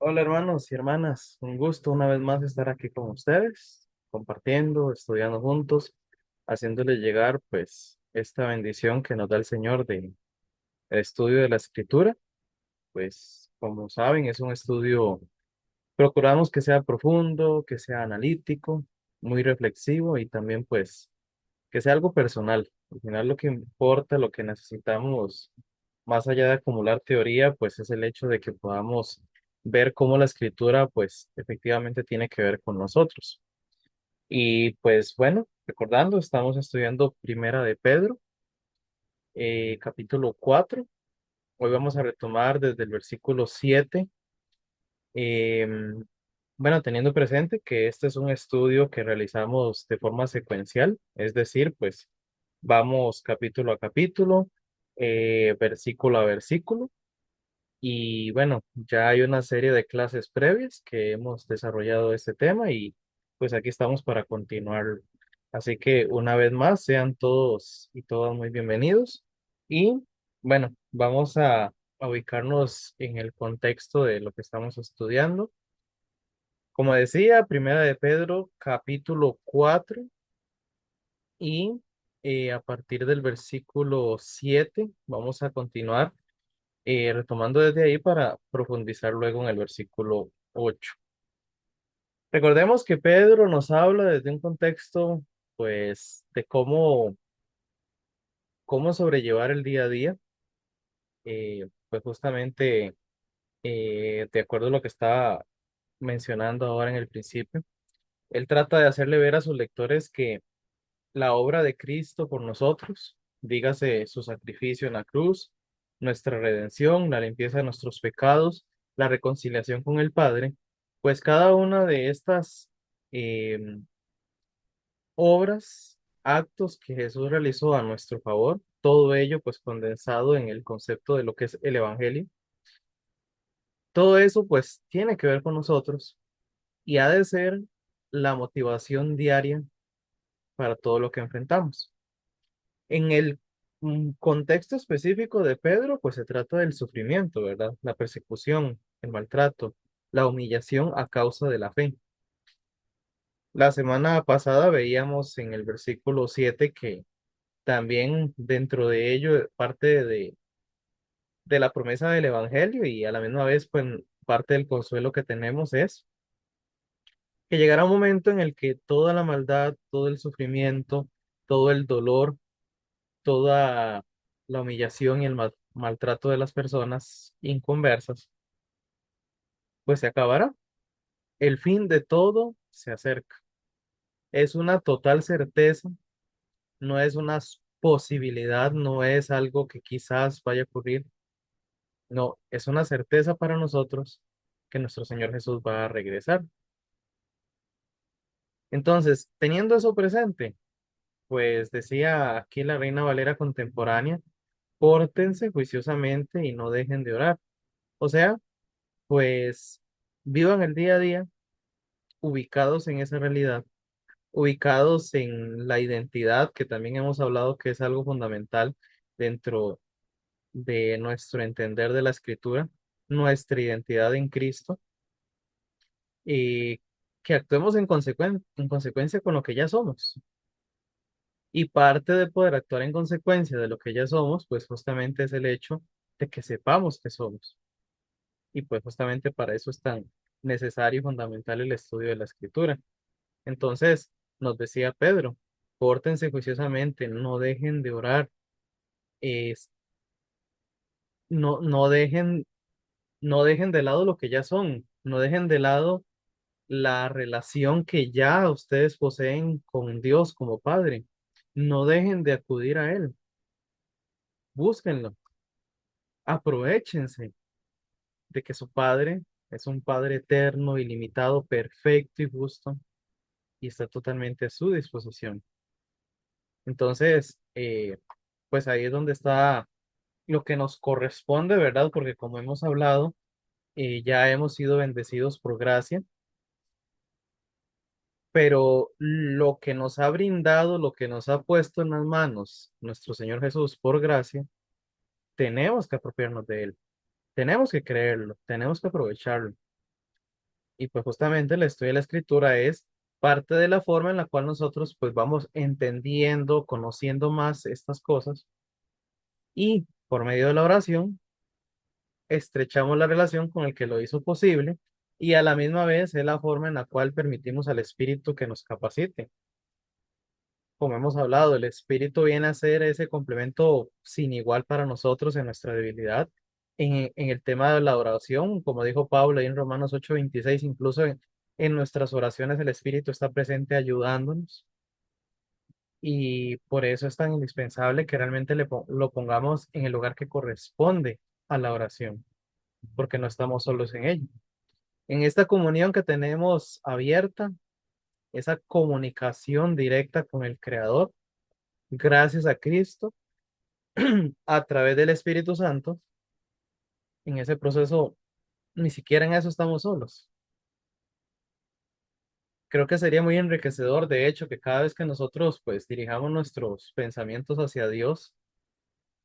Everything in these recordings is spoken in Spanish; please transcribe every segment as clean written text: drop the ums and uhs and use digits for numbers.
Hola hermanos y hermanas, un gusto una vez más estar aquí con ustedes, compartiendo, estudiando juntos, haciéndoles llegar pues esta bendición que nos da el Señor de el estudio de la Escritura. Pues como saben es un estudio, procuramos que sea profundo, que sea analítico, muy reflexivo y también pues que sea algo personal. Al final lo que importa, lo que necesitamos, más allá de acumular teoría, pues es el hecho de que podamos ver cómo la escritura, pues efectivamente tiene que ver con nosotros. Y pues bueno, recordando, estamos estudiando Primera de Pedro, capítulo 4. Hoy vamos a retomar desde el versículo 7. em, bueno, teniendo presente que este es un estudio que realizamos de forma secuencial, es decir, pues vamos capítulo a capítulo, versículo a versículo. Y bueno, ya hay una serie de clases previas que hemos desarrollado este tema y pues aquí estamos para continuar. Así que una vez más, sean todos y todas muy bienvenidos. Y bueno, vamos a ubicarnos en el contexto de lo que estamos estudiando. Como decía, Primera de Pedro, capítulo 4 y a partir del versículo 7 vamos a continuar retomando desde ahí para profundizar luego en el versículo 8. Recordemos que Pedro nos habla desde un contexto, pues, de cómo sobrellevar el día a día, pues justamente de acuerdo a lo que estaba mencionando ahora en el principio. Él trata de hacerle ver a sus lectores que la obra de Cristo por nosotros, dígase su sacrificio en la cruz, nuestra redención, la limpieza de nuestros pecados, la reconciliación con el Padre, pues cada una de estas eh, obras, actos que Jesús realizó a nuestro favor, todo ello pues condensado en el concepto de lo que es el Evangelio, todo eso pues tiene que ver con nosotros y ha de ser la motivación diaria para todo lo que enfrentamos. En el contexto específico de Pedro, pues se trata del sufrimiento, ¿verdad? La persecución, el maltrato, la humillación a causa de la fe. La semana pasada veíamos en el versículo 7 que también dentro de ello parte de la promesa del Evangelio y a la misma vez, pues parte del consuelo que tenemos es que llegará un momento en el que toda la maldad, todo el sufrimiento, todo el dolor, toda la humillación y el maltrato de las personas inconversas, pues se acabará. El fin de todo se acerca. Es una total certeza, no es una posibilidad, no es algo que quizás vaya a ocurrir, no, es una certeza para nosotros que nuestro Señor Jesús va a regresar. Entonces, teniendo eso presente, pues decía aquí la Reina Valera contemporánea, pórtense juiciosamente y no dejen de orar. O sea, pues vivan el día a día ubicados en esa realidad, ubicados en la identidad, que también hemos hablado que es algo fundamental dentro de nuestro entender de la escritura, nuestra identidad en Cristo, y que actuemos en consecuencia con lo que ya somos. Y parte de poder actuar en consecuencia de lo que ya somos, pues justamente es el hecho de que sepamos que somos. Y pues justamente para eso es tan necesario y fundamental el estudio de la escritura. Entonces, nos decía Pedro, pórtense juiciosamente, no dejen de orar, es, no dejen, no dejen de lado lo que ya son, no dejen de lado la relación que ya ustedes poseen con Dios como Padre. No dejen de acudir a Él, búsquenlo, aprovéchense de que su Padre es un Padre eterno, ilimitado, perfecto y justo, y está totalmente a su disposición. Entonces, pues ahí es donde está lo que nos corresponde, ¿verdad? Porque como hemos hablado, ya hemos sido bendecidos por gracia, pero lo que nos ha brindado, lo que nos ha puesto en las manos nuestro Señor Jesús por gracia, tenemos que apropiarnos de él, tenemos que creerlo, tenemos que aprovecharlo. Y pues justamente el estudio de la escritura es parte de la forma en la cual nosotros pues vamos entendiendo, conociendo más estas cosas y por medio de la oración estrechamos la relación con el que lo hizo posible y a la misma vez es la forma en la cual permitimos al Espíritu que nos capacite. Como hemos hablado, el Espíritu viene a ser ese complemento sin igual para nosotros en nuestra debilidad. En el tema de la oración, como dijo Pablo ahí en Romanos 8:26, incluso en nuestras oraciones el Espíritu está presente ayudándonos y por eso es tan indispensable que realmente lo pongamos en el lugar que corresponde a la oración, porque no estamos solos en ello. En esta comunión que tenemos abierta, esa comunicación directa con el Creador, gracias a Cristo, a través del Espíritu Santo, en ese proceso, ni siquiera en eso estamos solos. Creo que sería muy enriquecedor, de hecho, que cada vez que nosotros pues dirijamos nuestros pensamientos hacia Dios,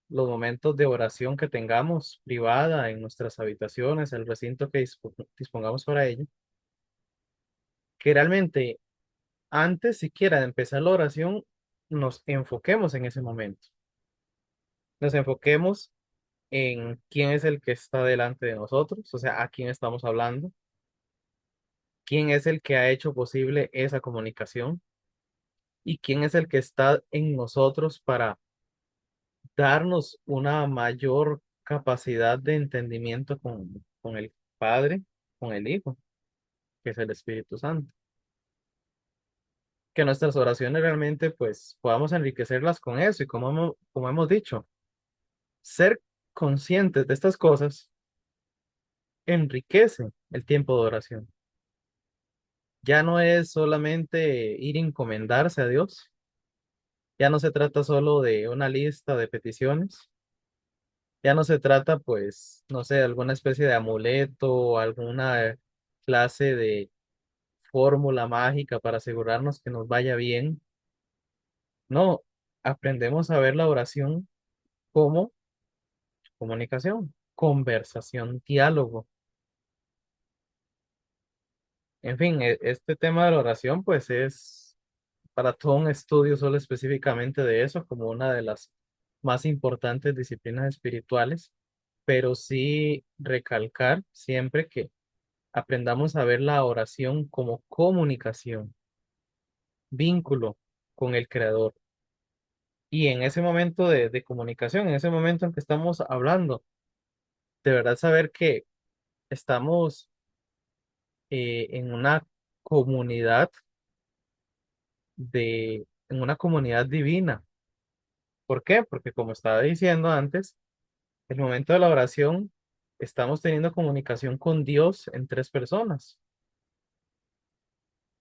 los momentos de oración que tengamos privada en nuestras habitaciones, el recinto que dispongamos para ello, que realmente antes siquiera de empezar la oración, nos enfoquemos en ese momento. Nos enfoquemos en quién es el que está delante de nosotros, o sea, a quién estamos hablando, quién es el que ha hecho posible esa comunicación y quién es el que está en nosotros para darnos una mayor capacidad de entendimiento con el Padre, con el Hijo, que es el Espíritu Santo. Que nuestras oraciones realmente pues podamos enriquecerlas con eso y como hemos dicho, ser conscientes de estas cosas enriquece el tiempo de oración. Ya no es solamente ir a encomendarse a Dios, ya no se trata solo de una lista de peticiones, ya no se trata pues, no sé, alguna especie de amuleto o alguna clase de fórmula mágica para asegurarnos que nos vaya bien. No, aprendemos a ver la oración como comunicación, conversación, diálogo. En fin, este tema de la oración pues es para todo un estudio solo específicamente de eso, como una de las más importantes disciplinas espirituales, pero sí recalcar siempre que aprendamos a ver la oración como comunicación, vínculo con el Creador. Y en ese momento de comunicación, en ese momento en que estamos hablando, de verdad saber que estamos en una comunidad en una comunidad divina. ¿Por qué? Porque como estaba diciendo antes, el momento de la oración, estamos teniendo comunicación con Dios en tres personas.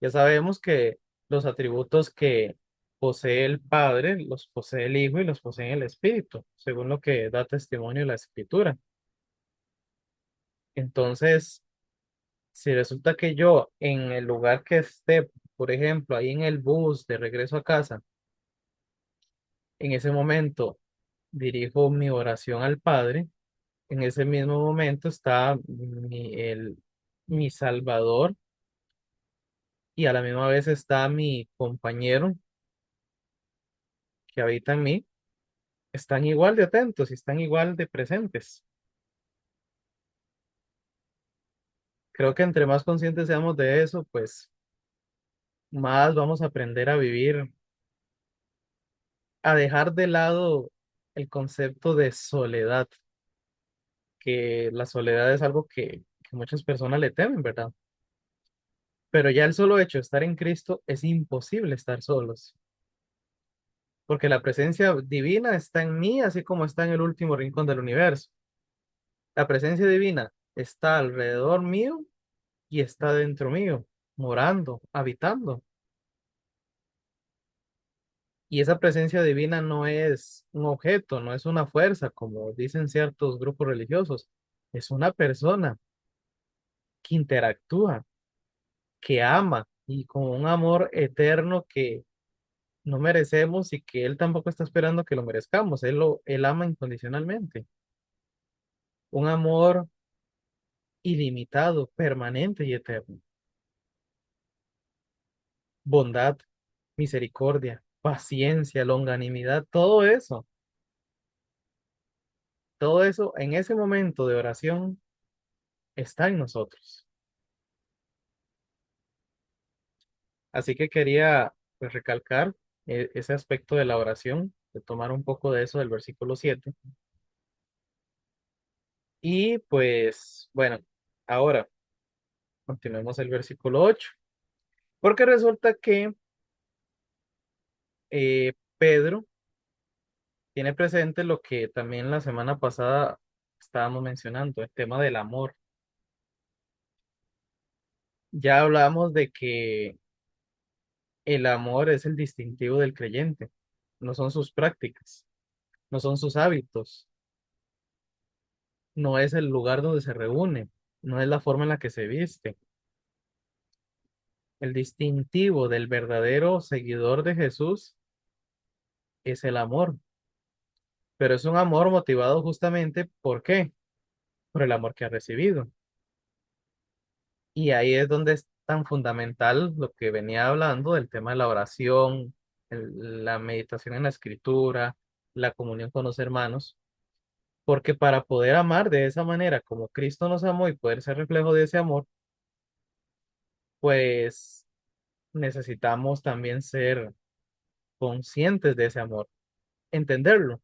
Ya sabemos que los atributos que posee el Padre los posee el Hijo y los posee el Espíritu, según lo que da testimonio la Escritura. Entonces, si resulta que yo en el lugar que esté, por ejemplo, ahí en el bus de regreso a casa, en ese momento dirijo mi oración al Padre, en ese mismo momento está mi Salvador y a la misma vez está mi compañero que habita en mí, están igual de atentos y están igual de presentes. Creo que entre más conscientes seamos de eso, pues más vamos a aprender a vivir, a dejar de lado el concepto de soledad, que la soledad es algo que muchas personas le temen, ¿verdad? Pero ya el solo hecho de estar en Cristo es imposible estar solos, porque la presencia divina está en mí, así como está en el último rincón del universo. La presencia divina está alrededor mío y está dentro mío, morando, habitando. Y esa presencia divina no es un objeto, no es una fuerza, como dicen ciertos grupos religiosos. Es una persona que interactúa, que ama y con un amor eterno que no merecemos y que Él tampoco está esperando que lo merezcamos. Él ama incondicionalmente. Un amor ilimitado, permanente y eterno. Bondad, misericordia, paciencia, longanimidad, todo eso en ese momento de oración está en nosotros. Así que quería pues, recalcar ese aspecto de la oración, de tomar un poco de eso del versículo 7. Y pues bueno, ahora continuemos el versículo 8, porque resulta que Pedro tiene presente lo que también la semana pasada estábamos mencionando, el tema del amor. Ya hablamos de que el amor es el distintivo del creyente, no son sus prácticas, no son sus hábitos, no es el lugar donde se reúne, no es la forma en la que se viste. El distintivo del verdadero seguidor de Jesús es el amor, pero es un amor motivado justamente ¿por qué? Por el amor que ha recibido. Y ahí es donde es tan fundamental lo que venía hablando del tema de la oración, la meditación en la escritura, la comunión con los hermanos, porque para poder amar de esa manera como Cristo nos amó y poder ser reflejo de ese amor, pues necesitamos también ser conscientes de ese amor, entenderlo.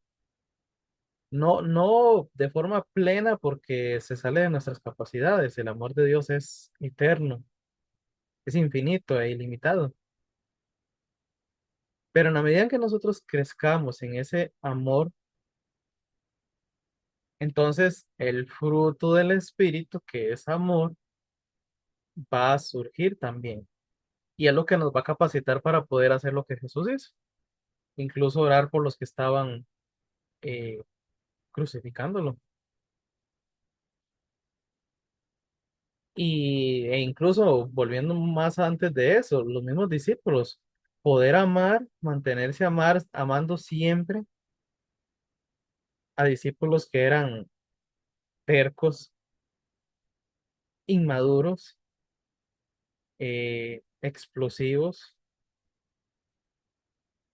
No, no de forma plena porque se sale de nuestras capacidades. El amor de Dios es eterno, es infinito e ilimitado. Pero en la medida en que nosotros crezcamos en ese amor, entonces el fruto del Espíritu, que es amor, va a surgir también. Y es lo que nos va a capacitar para poder hacer lo que Jesús hizo, incluso orar por los que estaban eh, crucificándolo. E incluso volviendo más antes de eso, los mismos discípulos, poder amar, mantenerse amando siempre a discípulos que eran tercos, inmaduros, explosivos,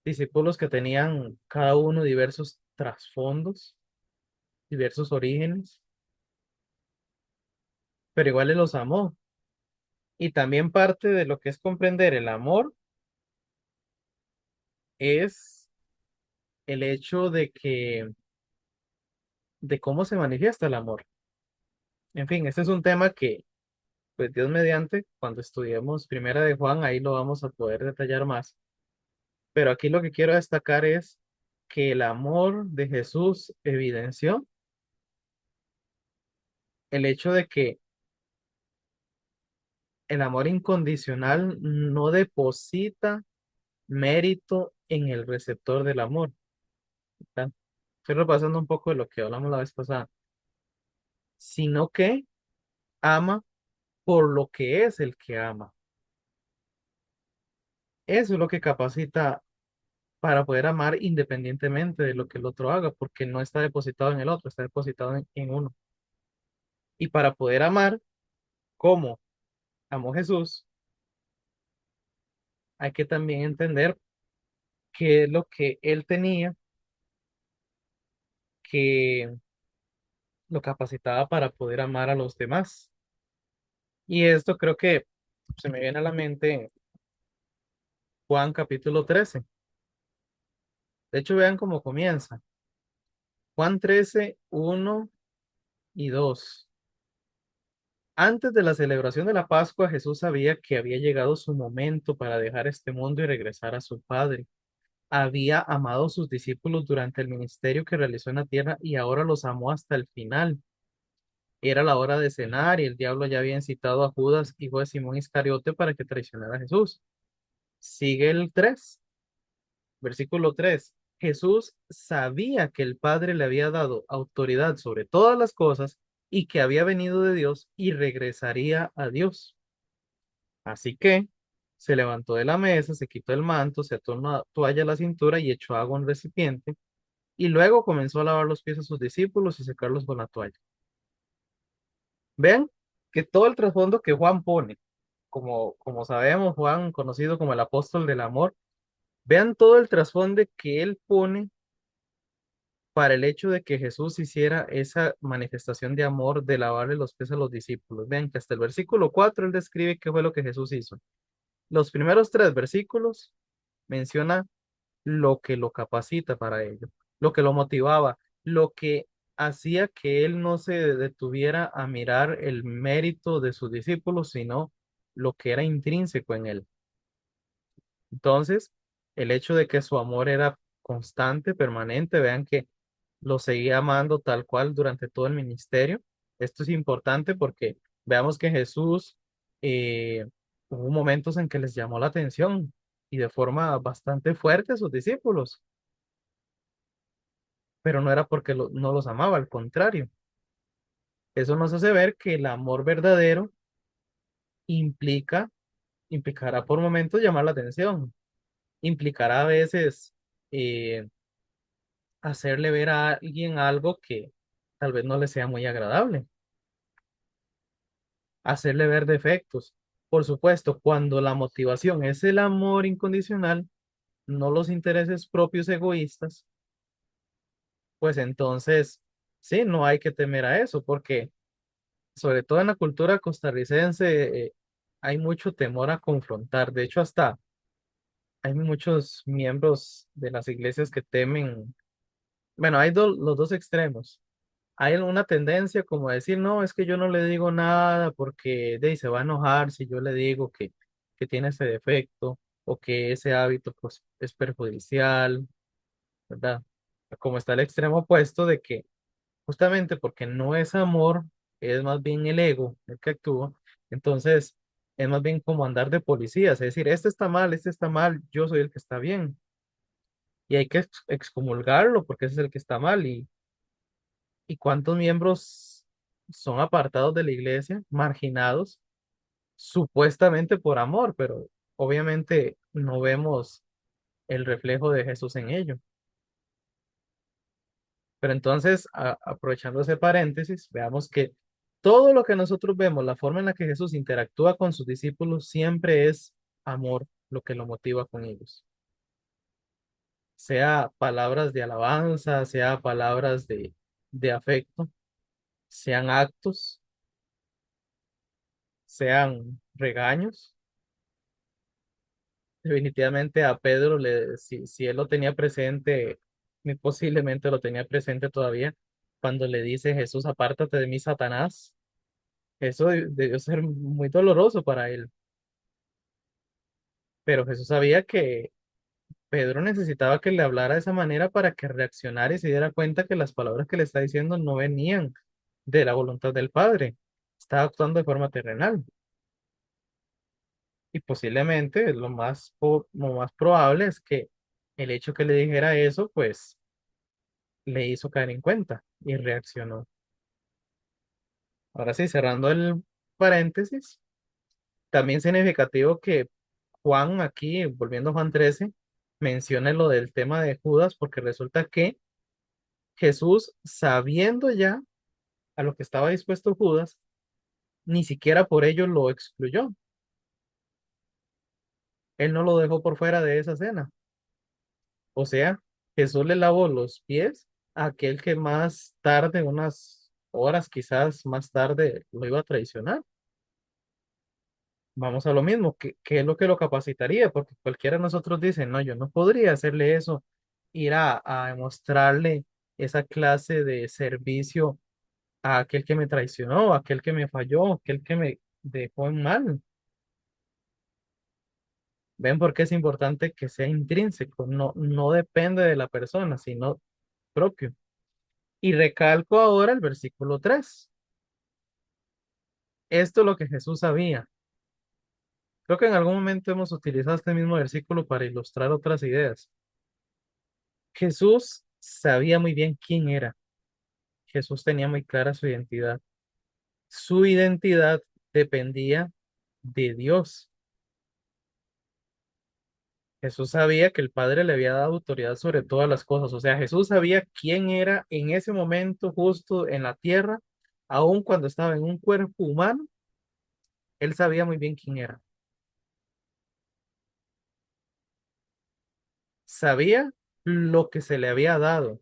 discípulos que tenían cada uno diversos trasfondos, diversos orígenes, pero igual Él los amó. Y también parte de lo que es comprender el amor es el hecho de cómo se manifiesta el amor. En fin, este es un tema que, pues Dios mediante, cuando estudiemos Primera de Juan, ahí lo vamos a poder detallar más. Pero aquí lo que quiero destacar es que el amor de Jesús evidenció el hecho de que el amor incondicional no deposita mérito en el receptor del amor. ¿Verdad? Estoy repasando un poco de lo que hablamos la vez pasada, sino que ama por lo que es el que ama. Eso es lo que capacita para poder amar independientemente de lo que el otro haga, porque no está depositado en el otro, está depositado en uno. Y para poder amar como amó Jesús, hay que también entender qué es lo que él tenía que lo capacitaba para poder amar a los demás. Y esto creo que se me viene a la mente Juan capítulo 13. De hecho, vean cómo comienza. Juan 13 1 y 2. Antes de la celebración de la Pascua, Jesús sabía que había llegado su momento para dejar este mundo y regresar a su Padre. Había amado a sus discípulos durante el ministerio que realizó en la tierra y ahora los amó hasta el final. Era la hora de cenar y el diablo ya había incitado a Judas, hijo de Simón Iscariote, para que traicionara a Jesús. Sigue el 3, versículo 3. Jesús sabía que el Padre le había dado autoridad sobre todas las cosas y que había venido de Dios y regresaría a Dios. Así que se levantó de la mesa, se quitó el manto, se ató una toalla a la cintura y echó agua en un recipiente y luego comenzó a lavar los pies a sus discípulos y secarlos con la toalla. ¿Ven? que todo el trasfondo que Juan pone, como sabemos, Juan, conocido como el apóstol del amor, vean todo el trasfondo que él pone para el hecho de que Jesús hiciera esa manifestación de amor de lavarle los pies a los discípulos. Vean que hasta el versículo 4 él describe qué fue lo que Jesús hizo. Los primeros tres versículos menciona lo que lo capacita para ello, lo que lo motivaba, lo que hacía que él no se detuviera a mirar el mérito de sus discípulos, sino lo que era intrínseco en él. Entonces, el hecho de que su amor era constante, permanente, vean que lo seguía amando tal cual durante todo el ministerio. Esto es importante porque veamos que Jesús hubo momentos en que les llamó la atención y de forma bastante fuerte a sus discípulos, pero no era porque no los amaba, al contrario. Eso nos hace ver que el amor verdadero implica, implicará por momentos llamar la atención, implicará a veces eh, hacerle ver a alguien algo que tal vez no le sea muy agradable, hacerle ver defectos. Por supuesto, cuando la motivación es el amor incondicional, no los intereses propios egoístas, pues entonces, sí, no hay que temer a eso, porque sobre todo en la cultura costarricense hay mucho temor a confrontar. De hecho, hasta hay muchos miembros de las iglesias que temen, bueno, hay los dos extremos. Hay una tendencia como a decir, no, es que yo no le digo nada porque de ahí se va a enojar si yo le digo que tiene ese defecto o que ese hábito pues, es perjudicial, ¿verdad? Como está el extremo opuesto de que justamente porque no es amor, es más bien el ego el que actúa, entonces es más bien como andar de policías, es decir, este está mal, yo soy el que está bien y hay que excomulgarlo porque ese es el que está mal y cuántos miembros son apartados de la iglesia, marginados, supuestamente por amor, pero obviamente no vemos el reflejo de Jesús en ello. Pero entonces, aprovechando ese paréntesis, veamos que todo lo que nosotros vemos, la forma en la que Jesús interactúa con sus discípulos, siempre es amor lo que lo motiva con ellos. Sea palabras de alabanza, sea palabras de afecto, sean actos, sean regaños. Definitivamente a Pedro, si él lo tenía presente, muy posiblemente lo tenía presente todavía, cuando le dice Jesús, apártate de mí, Satanás. Eso debió ser muy doloroso para él, pero Jesús sabía que Pedro necesitaba que le hablara de esa manera para que reaccionara y se diera cuenta que las palabras que le está diciendo no venían de la voluntad del Padre, estaba actuando de forma terrenal. Y posiblemente lo más probable es que el hecho que le dijera eso, pues le hizo caer en cuenta y reaccionó. Ahora sí, cerrando el paréntesis, también significativo que Juan aquí, volviendo a Juan 13, menciona lo del tema de Judas, porque resulta que Jesús, sabiendo ya a lo que estaba dispuesto Judas, ni siquiera por ello lo excluyó. Él no lo dejó por fuera de esa cena. O sea, Jesús le lavó los pies a aquel que más tarde, unas horas quizás más tarde, lo iba a traicionar. Vamos a lo mismo, ¿qué es lo que lo capacitaría? Porque cualquiera de nosotros dice, no, yo no podría hacerle eso, ir a demostrarle esa clase de servicio a aquel que me traicionó, a aquel que me falló, a aquel que me dejó en mal. ¿Ven por qué es importante que sea intrínseco? No, no depende de la persona, sino propio. Y recalco ahora el versículo 3. Esto es lo que Jesús sabía. Creo que en algún momento hemos utilizado este mismo versículo para ilustrar otras ideas. Jesús sabía muy bien quién era. Jesús tenía muy clara su identidad. Su identidad dependía de Dios. Jesús sabía que el Padre le había dado autoridad sobre todas las cosas. O sea, Jesús sabía quién era en ese momento justo en la tierra, aun cuando estaba en un cuerpo humano. Él sabía muy bien quién era. Sabía lo que se le había dado.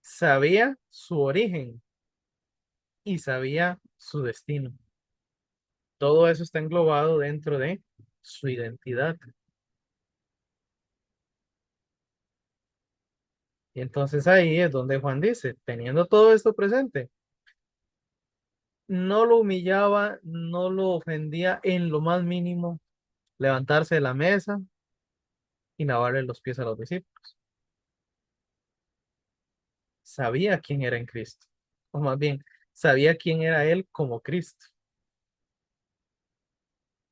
Sabía su origen y sabía su destino. Todo eso está englobado dentro de su identidad. Y entonces ahí es donde Juan dice, teniendo todo esto presente, no lo humillaba, no lo ofendía en lo más mínimo, levantarse de la mesa y lavarle los pies a los discípulos. Sabía quién era en Cristo, o más bien, sabía quién era él como Cristo.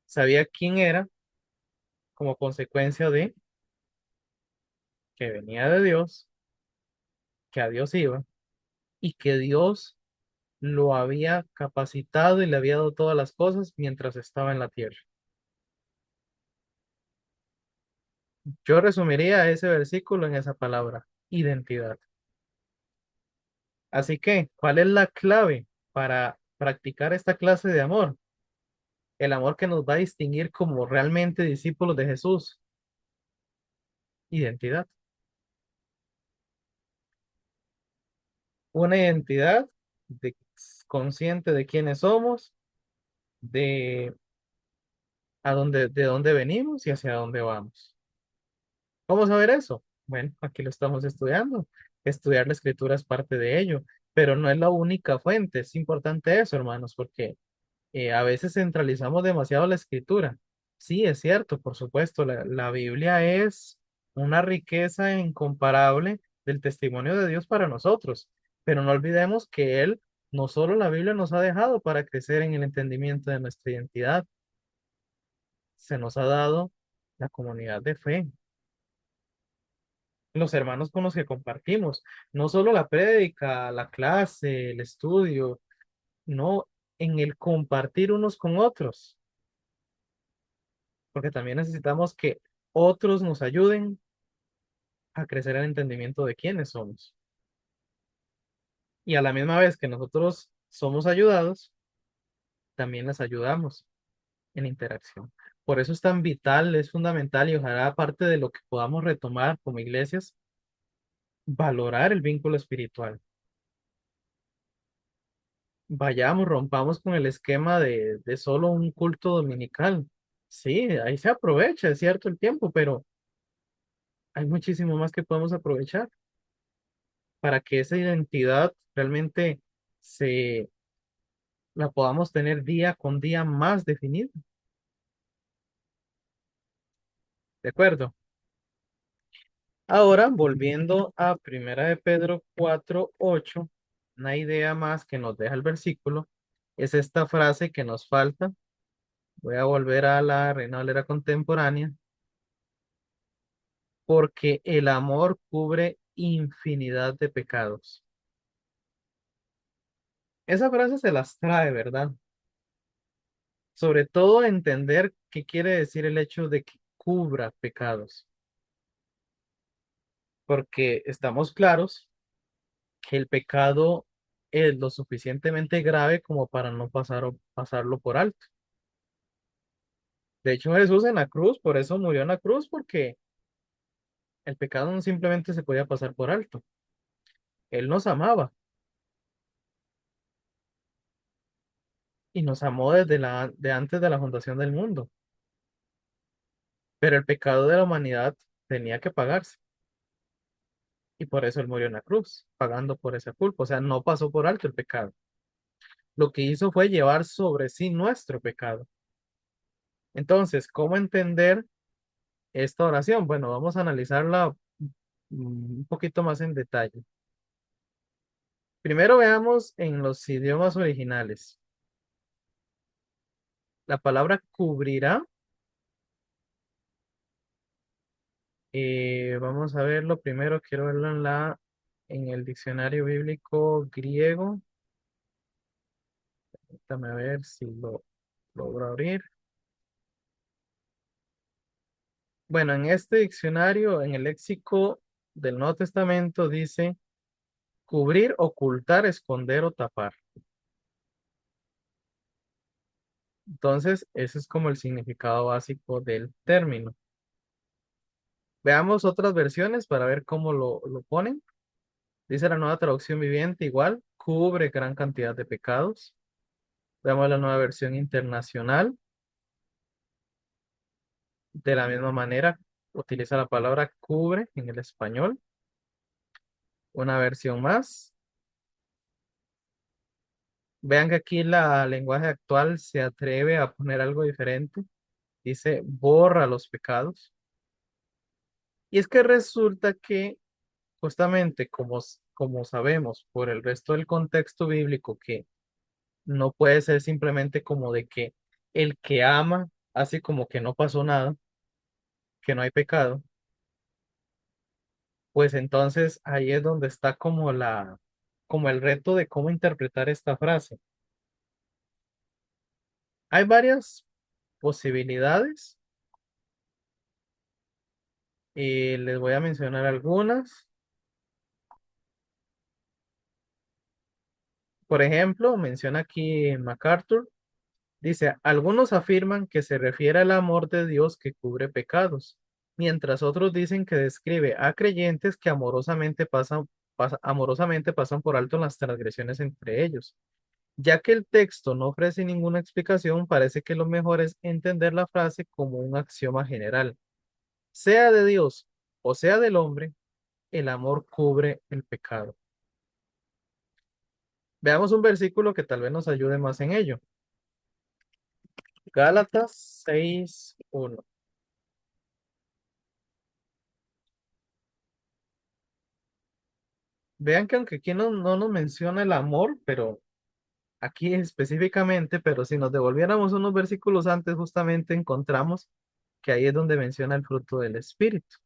Sabía quién era como consecuencia de que venía de Dios, que a Dios iba y que Dios lo había capacitado y le había dado todas las cosas mientras estaba en la tierra. Yo resumiría ese versículo en esa palabra, identidad. Así que, ¿cuál es la clave para practicar esta clase de amor? El amor que nos va a distinguir como realmente discípulos de Jesús. Identidad. Una identidad de, consciente de quiénes somos, de de dónde venimos y hacia dónde vamos. ¿Cómo saber eso? Bueno, aquí lo estamos estudiando. Estudiar la escritura es parte de ello, pero no es la única fuente. Es importante eso, hermanos, porque a veces centralizamos demasiado la escritura. Sí, es cierto, por supuesto, la Biblia es una riqueza incomparable del testimonio de Dios para nosotros, pero no olvidemos que Él, no solo la Biblia nos ha dejado para crecer en el entendimiento de nuestra identidad, se nos ha dado la comunidad de fe, los hermanos con los que compartimos, no solo la prédica, la clase, el estudio, no en el compartir unos con otros, porque también necesitamos que otros nos ayuden a crecer el entendimiento de quiénes somos. Y a la misma vez que nosotros somos ayudados, también les ayudamos en interacción. Por eso es tan vital, es fundamental y ojalá parte de lo que podamos retomar como iglesias, valorar el vínculo espiritual. Vayamos, rompamos con el esquema de solo un culto dominical. Sí, ahí se aprovecha, es cierto el tiempo, pero hay muchísimo más que podemos aprovechar para que esa identidad realmente se la podamos tener día con día más definida. ¿De acuerdo? Ahora, volviendo a Primera de Pedro 4:8, una idea más que nos deja el versículo es esta frase que nos falta. Voy a volver a la Reina Valera contemporánea, porque el amor cubre infinidad de pecados. Esa frase se las trae, ¿verdad? Sobre todo entender qué quiere decir el hecho de que cubra pecados, porque estamos claros que el pecado es lo suficientemente grave como para no pasarlo por alto. De hecho, Jesús en la cruz, por eso murió en la cruz, porque el pecado no simplemente se podía pasar por alto. Él nos amaba y nos amó desde de antes de la fundación del mundo, pero el pecado de la humanidad tenía que pagarse y por eso él murió en la cruz, pagando por esa culpa. O sea, no pasó por alto el pecado. Lo que hizo fue llevar sobre sí nuestro pecado. Entonces, ¿cómo entender esta oración? Bueno, vamos a analizarla un poquito más en detalle. Primero veamos en los idiomas originales. La palabra cubrirá, vamos a verlo primero, quiero verlo en el diccionario bíblico griego. Déjame ver si lo logro abrir. Bueno, en este diccionario, en el léxico del Nuevo Testamento, dice cubrir, ocultar, esconder o tapar. Entonces, ese es como el significado básico del término. Veamos otras versiones para ver cómo lo ponen. Dice la nueva traducción viviente, igual, cubre gran cantidad de pecados. Veamos la nueva versión internacional. De la misma manera, utiliza la palabra cubre en el español. Una versión más. Vean que aquí la lenguaje actual se atreve a poner algo diferente. Dice, borra los pecados. Y es que resulta que justamente como sabemos por el resto del contexto bíblico que no puede ser simplemente como de que el que ama hace como que no pasó nada, que no hay pecado, pues entonces ahí es donde está como el reto de cómo interpretar esta frase. Hay varias posibilidades y les voy a mencionar algunas. Por ejemplo, menciona aquí MacArthur, dice, algunos afirman que se refiere al amor de Dios que cubre pecados, mientras otros dicen que describe a creyentes que amorosamente pasan por alto las transgresiones entre ellos. Ya que el texto no ofrece ninguna explicación, parece que lo mejor es entender la frase como un axioma general. Sea de Dios o sea del hombre, el amor cubre el pecado. Veamos un versículo que tal vez nos ayude más en ello. Gálatas 6:1. Vean que aunque aquí no nos menciona el amor, pero aquí específicamente, pero si nos devolviéramos unos versículos antes, justamente encontramos que ahí es donde menciona el fruto del Espíritu.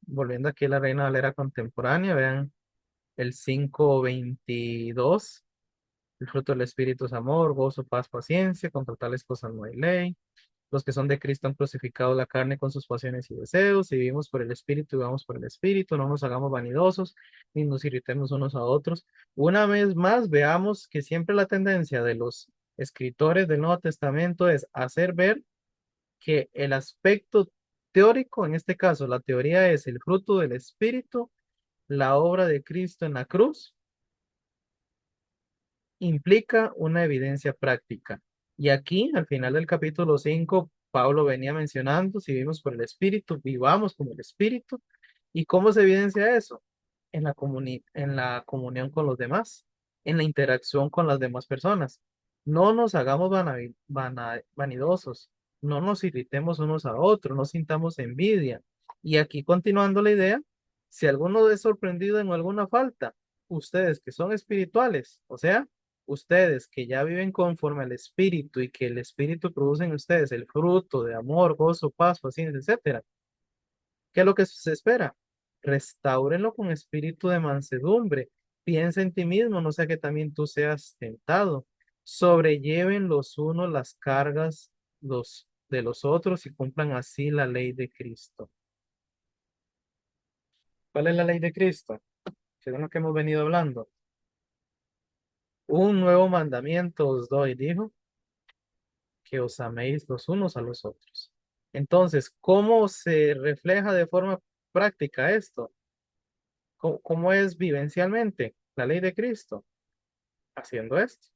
Volviendo aquí a la Reina Valera contemporánea, vean el 5:22. El fruto del Espíritu es amor, gozo, paz, paciencia, contra tales cosas no hay ley. Los que son de Cristo han crucificado la carne con sus pasiones y deseos. Si vivimos por el Espíritu, vivamos por el Espíritu. No nos hagamos vanidosos ni nos irritemos unos a otros. Una vez más, veamos que siempre la tendencia de los escritores del Nuevo Testamento es hacer ver que el aspecto teórico, en este caso, la teoría es el fruto del Espíritu, la obra de Cristo en la cruz implica una evidencia práctica. Y aquí, al final del capítulo 5 Pablo venía mencionando, si vivimos por el Espíritu, vivamos como el Espíritu. ¿Y cómo se evidencia eso? En la comunión con los demás, en la interacción con las demás personas. No nos hagamos vanidosos, no nos irritemos unos a otros, no sintamos envidia. Y aquí continuando la idea, si alguno es sorprendido en alguna falta, ustedes que son espirituales, o sea, ustedes que ya viven conforme al Espíritu y que el Espíritu produce en ustedes el fruto de amor, gozo, paz, paciencia, etcétera. ¿Qué es lo que se espera? Restáurenlo con espíritu de mansedumbre. Piensa en ti mismo, no sea que también tú seas tentado. Sobrelleven los unos las cargas de los otros y cumplan así la ley de Cristo. ¿Cuál es la ley de Cristo? Según lo que hemos venido hablando. Un nuevo mandamiento os doy, dijo, que os améis los unos a los otros. Entonces, ¿cómo se refleja de forma práctica esto? ¿Cómo es vivencialmente la ley de Cristo? Haciendo esto.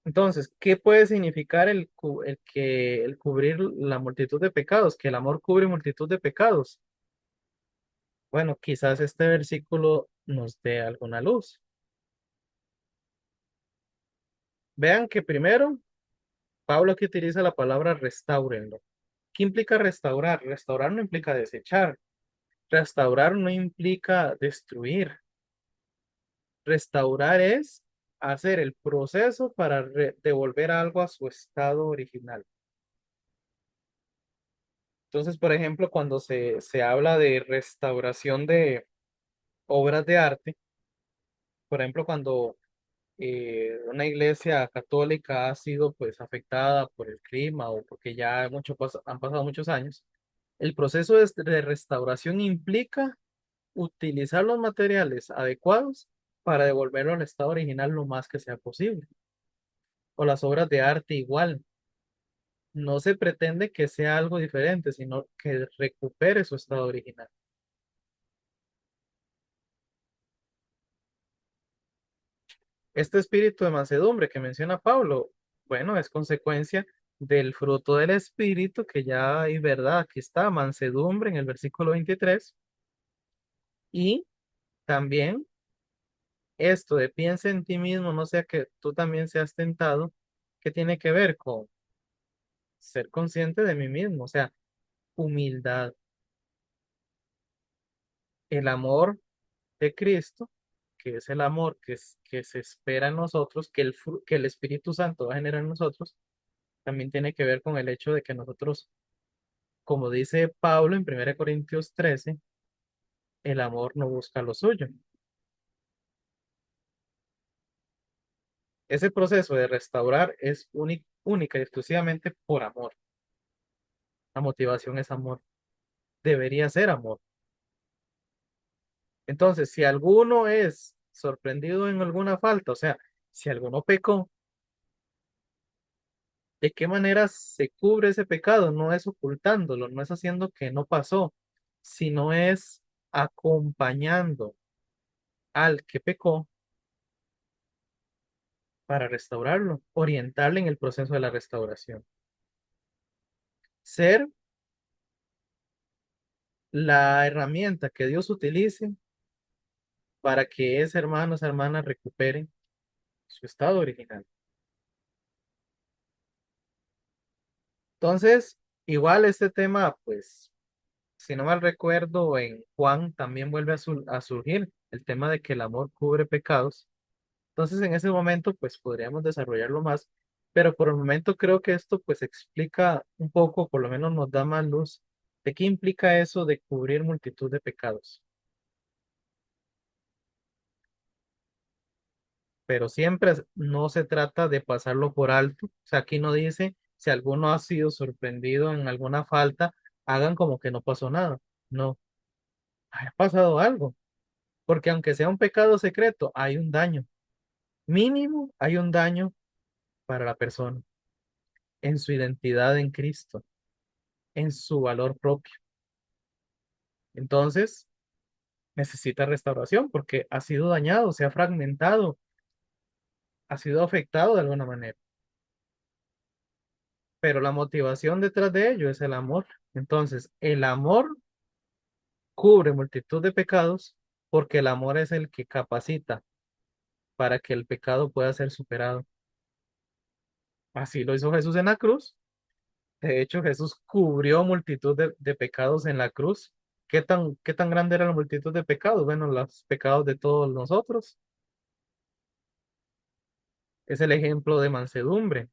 Entonces, ¿qué puede significar el cubrir la multitud de pecados? Que el amor cubre multitud de pecados. Bueno, quizás este versículo nos dé alguna luz. Vean que primero, Pablo aquí utiliza la palabra restáurenlo. ¿Qué implica restaurar? Restaurar no implica desechar. Restaurar no implica destruir. Restaurar es hacer el proceso para devolver algo a su estado original. Entonces, por ejemplo, cuando se habla de restauración de obras de arte, por ejemplo, cuando una iglesia católica ha sido pues afectada por el clima o porque ya han pasado muchos años, el proceso de restauración implica utilizar los materiales adecuados para devolverlo al estado original lo más que sea posible. O las obras de arte igual. No se pretende que sea algo diferente, sino que recupere su estado original. Este espíritu de mansedumbre que menciona Pablo, bueno, es consecuencia del fruto del espíritu, que ya hay verdad, aquí está, mansedumbre en el versículo 23, y también esto de piensa en ti mismo, no sea que tú también seas tentado, que tiene que ver con ser consciente de mí mismo, o sea, humildad, el amor de Cristo, que es el amor que se espera en nosotros, que el Espíritu Santo va a generar en nosotros, también tiene que ver con el hecho de que nosotros, como dice Pablo en 1 Corintios 13, el amor no busca lo suyo. Ese proceso de restaurar es única y exclusivamente por amor. La motivación es amor. Debería ser amor. Entonces, si alguno es sorprendido en alguna falta, o sea, si alguno pecó, ¿de qué manera se cubre ese pecado? No es ocultándolo, no es haciendo que no pasó, sino es acompañando al que pecó para restaurarlo, orientarle en el proceso de la restauración. Ser la herramienta que Dios utilice para que ese hermano, esa hermana recupere su estado original. Entonces, igual este tema, pues, si no mal recuerdo, en Juan también vuelve a surgir el tema de que el amor cubre pecados. Entonces, en ese momento, pues podríamos desarrollarlo más, pero por el momento creo que esto pues explica un poco, por lo menos nos da más luz de qué implica eso de cubrir multitud de pecados. Pero siempre no se trata de pasarlo por alto. O sea, aquí no dice si alguno ha sido sorprendido en alguna falta, hagan como que no pasó nada. No, ha pasado algo, porque aunque sea un pecado secreto, hay un daño. Mínimo hay un daño para la persona en su identidad en Cristo, en su valor propio. Entonces, necesita restauración porque ha sido dañado, se ha fragmentado, ha sido afectado de alguna manera. Pero la motivación detrás de ello es el amor. Entonces, el amor cubre multitud de pecados porque el amor es el que capacita para que el pecado pueda ser superado. Así lo hizo Jesús en la cruz. De hecho, Jesús cubrió multitud de pecados en la cruz. Qué tan grande era la multitud de pecados? Bueno, los pecados de todos nosotros. Es el ejemplo de mansedumbre.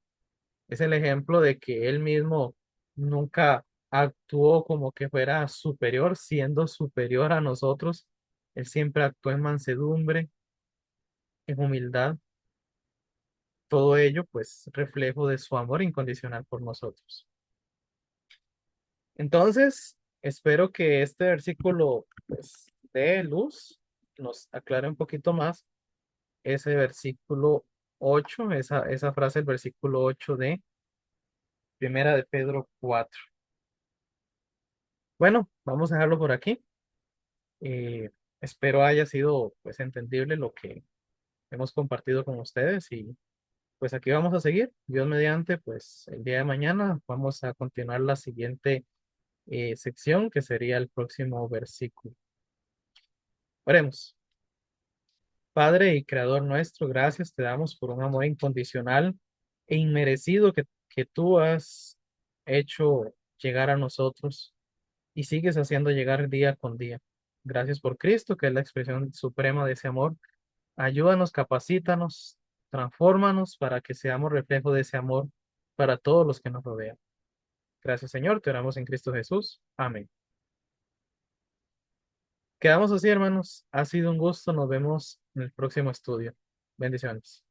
Es el ejemplo de que él mismo nunca actuó como que fuera superior, siendo superior a nosotros. Él siempre actuó en mansedumbre, en humildad. Todo ello, pues, reflejo de su amor incondicional por nosotros. Entonces, espero que este versículo, pues, dé luz, nos aclare un poquito más ese versículo 8, esa frase, el versículo 8 de Primera de Pedro 4. Bueno, vamos a dejarlo por aquí. Eh, Espero haya sido, pues, entendible lo que hemos compartido con ustedes y pues aquí vamos a seguir. Dios mediante, pues el día de mañana vamos a continuar la siguiente sección, que sería el próximo versículo. Oremos. Padre y Creador nuestro, gracias te damos por un amor incondicional e inmerecido que tú has hecho llegar a nosotros y sigues haciendo llegar día con día. Gracias por Cristo, que es la expresión suprema de ese amor. Ayúdanos, capacítanos, transfórmanos para que seamos reflejo de ese amor para todos los que nos rodean. Gracias, Señor. Te oramos en Cristo Jesús. Amén. Quedamos así, hermanos. Ha sido un gusto. Nos vemos en el próximo estudio. Bendiciones.